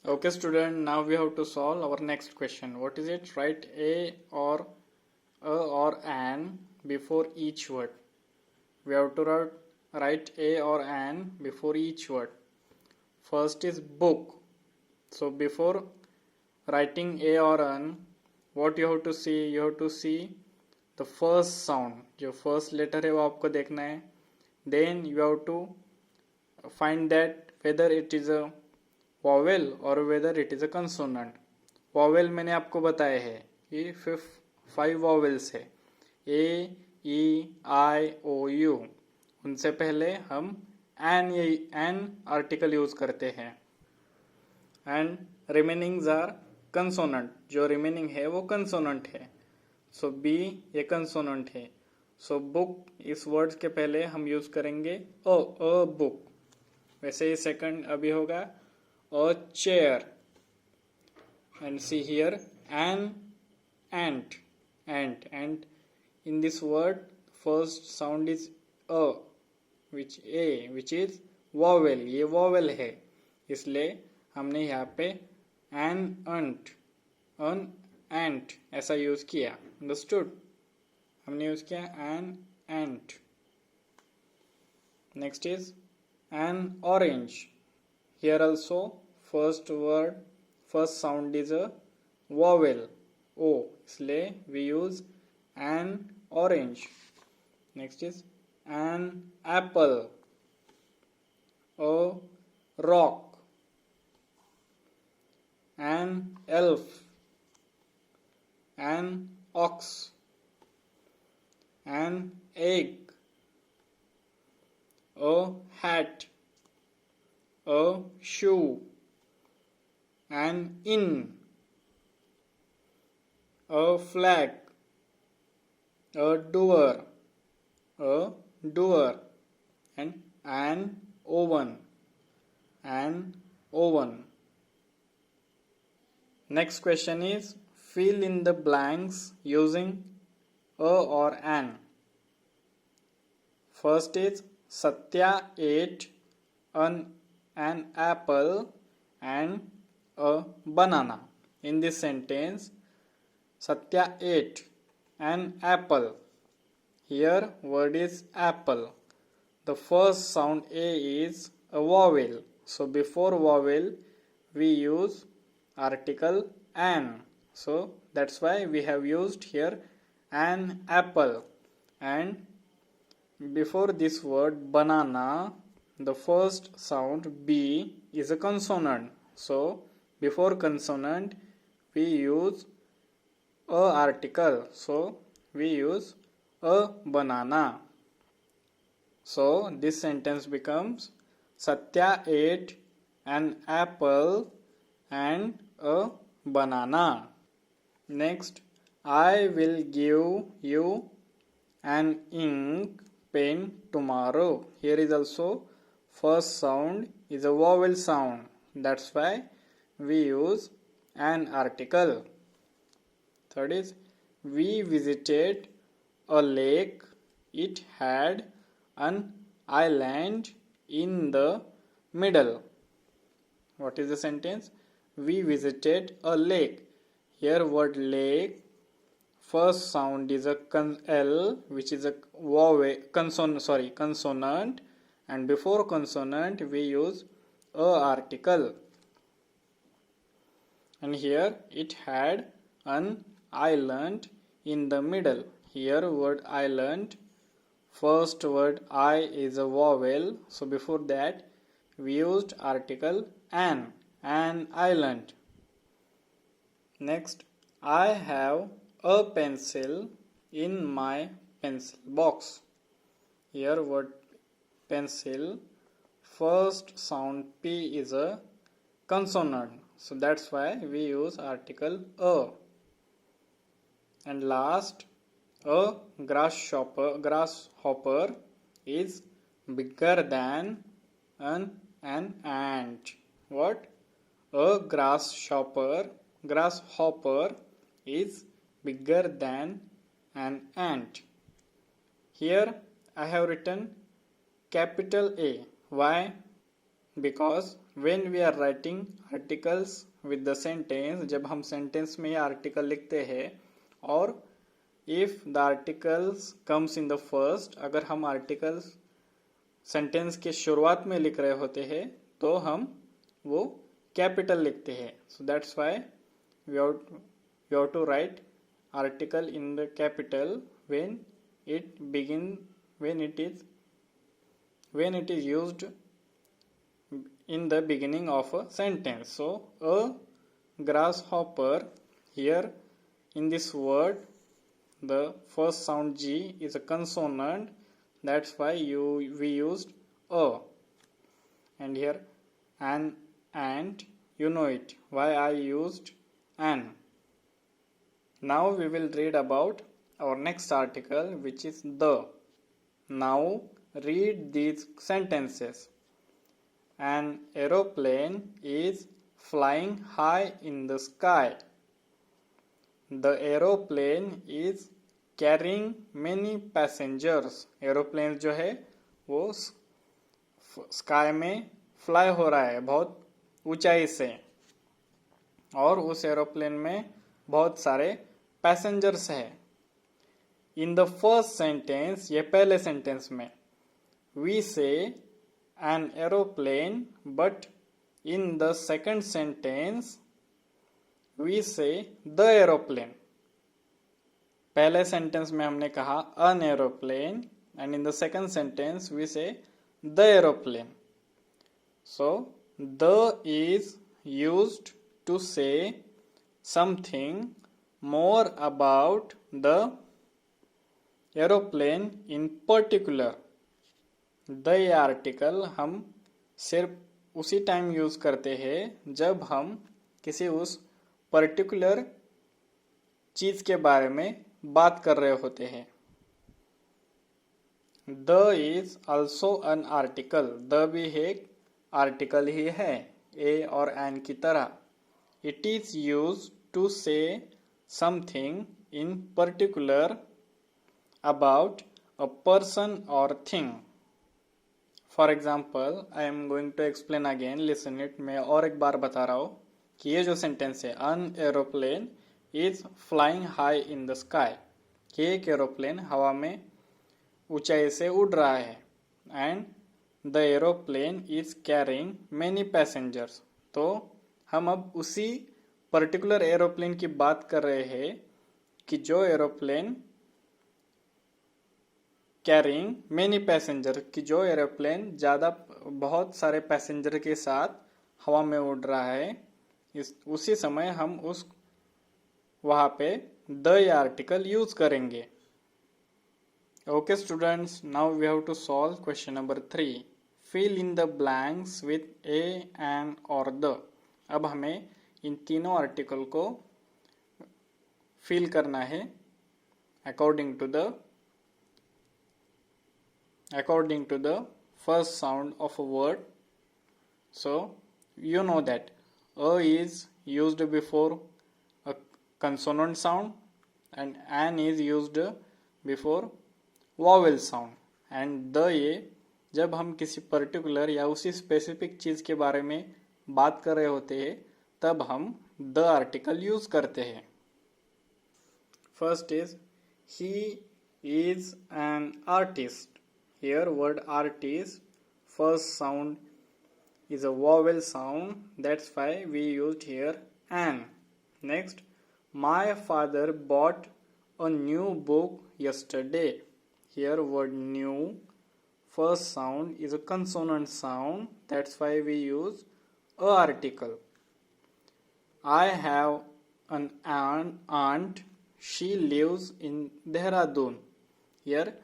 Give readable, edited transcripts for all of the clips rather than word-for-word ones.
Okay, student, now we have to solve our next question. What is it? Write a or an before each word. We have to write a or an before each word. First is book. So before writing a or an, what you have to see? You have to see the first sound. जो first letter है वो आपको देखना है. Then you have to find that whether it is a vowel or whether it is a consonant. Vowel मैंने आपको बताया है ये 5 vowels है A, E, I, O, U. उनसे पहले हम an आर्टिकल यूज करते हैं एंड रिमेनिंग्स आर कंसोनेंट. जो रिमेनिंग है वो कंसोनेंट है. सो बी ये कंसोनेंट है. सो बुक इस वर्ड के पहले हम यूज करेंगे अ बुक. वैसे ही सेकंड अभी होगा अ chair and see here an ant and in this word first sound is a which is vowel. ये vowel है इसलिए हमने यहाँ पे an ant ऐसा यूज किया. understood? हमने यूज किया an ant. next is an orange. here also first sound is a vowel o इसलिए we use an orange. next is an apple, a rock, an elf, an ox, an egg, a hat, a shoe, an inn, a flag, a door, and an oven. Next question is fill in the blanks using a or an. First is Satya ate an apple and a banana. In this sentence, Satya ate an apple. Here word is apple. The first sound a is a vowel. So before vowel we use article an. So that's why we have used here an apple. And before this word banana, the first sound b is a consonant. So before consonant we use a article. So we use a banana. So this sentence becomes Satya ate an apple and a banana. Next, I will give you an ink pen tomorrow. Here is also first sound is a vowel sound. That's why we use an article. Third is we visited a lake. It had an island in the middle. What is the sentence? We visited a lake. Here word lake first sound is a L which is a vowel consonant, and before consonant we use a article. And here it had an island in the middle. Here word island, first word I is a vowel, so before that we used article an island. Next, I have a pencil in my pencil box. Here word pencil, first sound P is a consonant, so that's why we use article a. And last, a grasshopper is bigger than an ant. What? A grasshopper is bigger than an ant. Here I have written capital A. Why? Because when we are writing articles with the sentence, जब हम sentence में article लिखते हैं और if the articles comes in the first, अगर हम articles sentence के शुरुआत में लिख रहे होते हैं तो हम वो कैपिटल लिखते हैं. So that's why we have to write article in the capital when it is used in the beginning of a sentence. So a grasshopper, here in this word the first sound G is a consonant, that's why we used a. And here an ant, you know it, why I used an. Now we will read about our next article, which is the. Now read these sentences. An aeroplane is flying high in the sky. The aeroplane is carrying many passengers. Aeroplane जो है वो sky में fly हो रहा है बहुत ऊंचाई से और उस एरोप्लेन में बहुत सारे पैसेंजर्स हैं. इन द फर्स्ट सेंटेंस, ये पहले सेंटेंस में, we say an aeroplane, but in the second sentence we say the aeroplane. पहले सेंटेंस में हमने कहा an aeroplane and in the second sentence we say the aeroplane. So the is used to say something more about the aeroplane in particular. the article हम सिर्फ उसी time use करते हैं जब हम किसी उस पर्टिकुलर चीज के बारे में बात कर रहे होते हैं. The is also an article. The भी एक आर्टिकल ही है, ए और एन की तरह. इट इज यूज टू से something in particular about a person or thing. For example, I am going to explain again, listen it. मैं और एक बार बता रहा हूँ कि ये जो सेंटेंस है, an aeroplane is flying high in the sky, कि एक एरोप्लेन हवा में ऊंचाई से उड़ रहा है. and the aeroplane is carrying many passengers. तो हम अब उसी पर्टिकुलर एरोप्लेन की बात कर रहे हैं कि जो एरोप्लेन कैरिंग मेनी पैसेंजर, कि जो एरोप्लेन बहुत सारे पैसेंजर के साथ हवा में उड़ रहा है. उसी समय हम वहां पे द आर्टिकल यूज करेंगे. Okay students, now we have to solve question number 3. Fill in the blanks with a, an और द. अब हमें इन तीनों आर्टिकल को फिल करना है according to the first sound of a word. So you know that a is used before a consonant sound and an is used before vowel sound. and the ये जब हम किसी पर्टिकुलर या उसी specific चीज के बारे में बात कर रहे होते हैं तब हम द आर्टिकल यूज करते हैं. First is he is an artist. Here word artist, first sound is a vowel sound, that's why we used here an. Next, my father bought a new book yesterday. Here word new, first sound is a consonant sound, that's why we use a article. I have an aunt, she lives in Dehradun. Here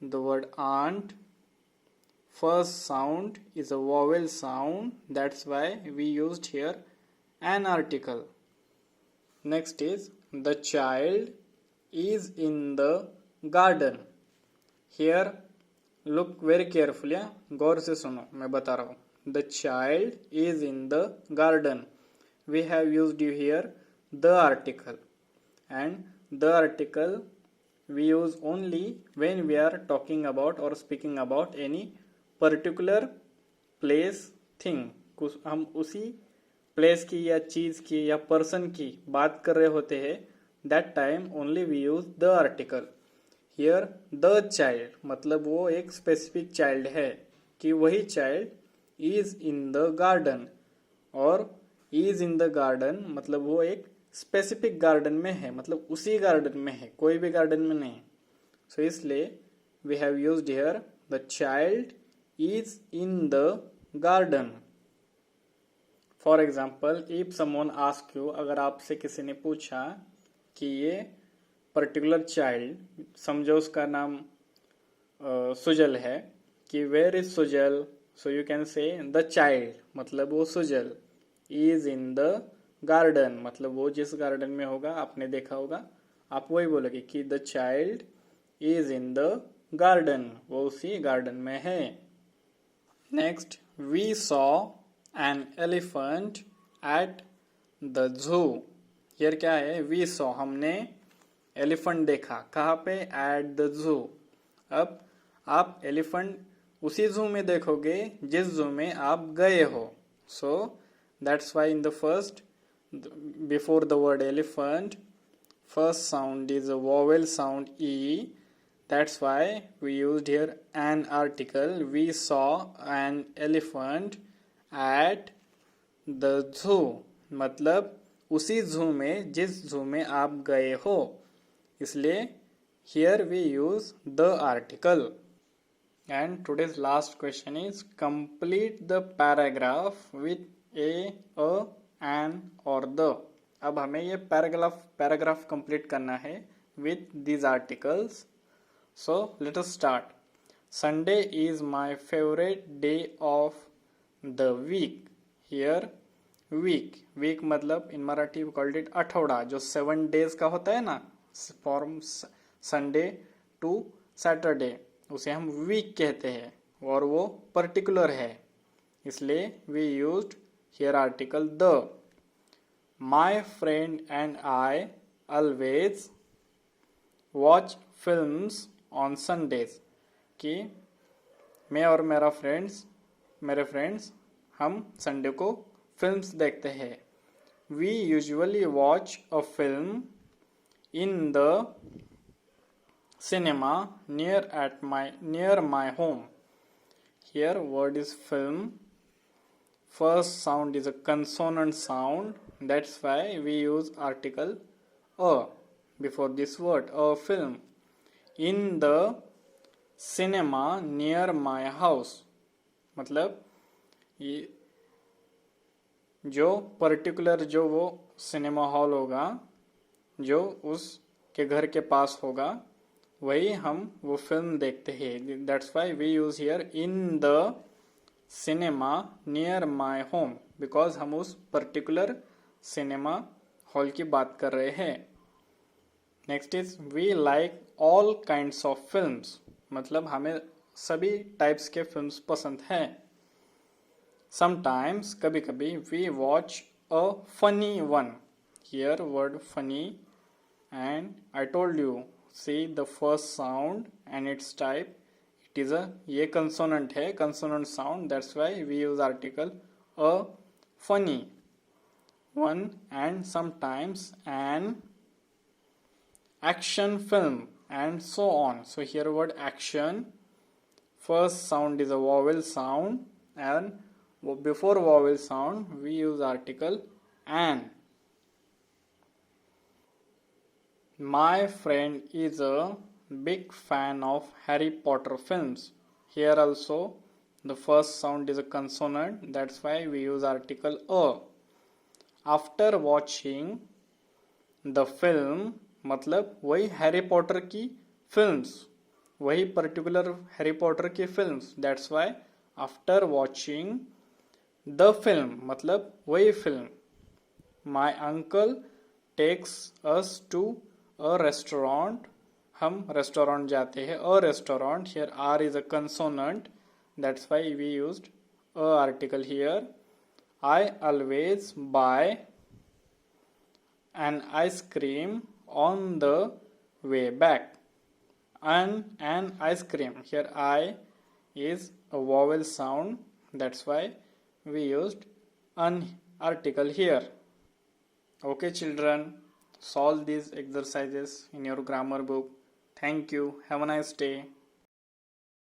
the word aunt, first sound is a vowel sound, that's why we used here an article. Next is the child is in the garden. Here look very carefully, गौर से सुनो, मैं बता रहा हूँ. The child is in the garden. We have used here the article, and the article we use only when we are talking about or speaking about any particular place, thing, हम उसी place की या चीज की या person की बात कर रहे होते हैं, that time only we use the article. Here the child मतलब वो एक स्पेसिफिक चाइल्ड है, कि वही child is in the garden, और इज इन द गार्डन मतलब वो एक स्पेसिफिक गार्डन में है, मतलब उसी गार्डन में है, कोई भी गार्डन में नहीं। सो इसलिए we have used here the child is in the garden. For example, if someone ask you, अगर आपसे किसी ने पूछा कि ये पर्टिकुलर चाइल्ड, समझो उसका नाम सुजल है, कि where is Sujal, so you can say the child मतलब वो Sujal, is in the garden मतलब वो जिस गार्डन में होगा आपने देखा होगा, आप वही बोलोगे कि the child is in the garden, वो उसी गार्डन में है। Next, we saw an elephant at the zoo. Here क्या है, वी सॉ हमने एलिफेंट देखा, कहाँ पे, एट द जू। अब आप एलिफेंट उसी जू में देखोगे जिस जू में आप गए हो। सो that's Y in the first, before the word elephant, first sound is a vowel sound E. That's why we used here an article. We saw an elephant at the zoo. मतलब उसी zoo में जिस zoo में आप गए हो, इसलिए here we use the article. And today's last question is complete the paragraph with a, an or the. अब हमें ये पैराग्राफ कंप्लीट करना है with these articles. So let us start. Sunday is my favourite day of the week. Here week मतलब in Marathi we called it आठवडा, जो 7 days का होता है ना, फ्रॉम संडे टू सैटरडे, उसे हम वीक कहते हैं, और वो पर्टिकुलर है, इसलिए we used here article the. My friend and I always watch films on Sundays. कि मैं और मेरे फ्रेंड्स हम संडे को फिल्म्स देखते हैं। We usually watch a film in the cinema near my home. Here word is film. First sound is a consonant sound. That's why we use article a before this word, a film. In the cinema near my house मतलब ये जो particular जो वो cinema hall होगा जो उसके घर के पास होगा, वही हम वो फिल्म देखते हैं। That's why we use here in the cinema near my home, because हम उस पर्टिकुलर सिनेमा हॉल की बात कर रहे हैं। Next is we like all kinds of films मतलब हमें सभी टाइप्स के फिल्म्स पसंद हैं। समटाइम्स कभी कभी we watch a funny one. Here word funny, and I told you see the first sound and it's type, it is a, ये consonant है, consonant sound, that's why we use article a funny one, and sometimes an action film, and so on. So here word action, first sound is a vowel sound, and before vowel sound we use article an. My friend is a big fan of Harry Potter films. Here also the first sound is a consonant, that's why we use article a. After watching the film मतलब वही Harry Potter की films, वही particular Harry Potter की films, that's why after watching the film मतलब वही film. My uncle takes us to a restaurant, हम restaurant जाते हैं, a restaurant, here are is a consonant, that's why we used a article here. I always buy an ice cream on the way back. An ice cream. Here I is a vowel sound. That's why we used an article here. Okay, children, solve these exercises in your grammar book. Thank you. Have a nice day.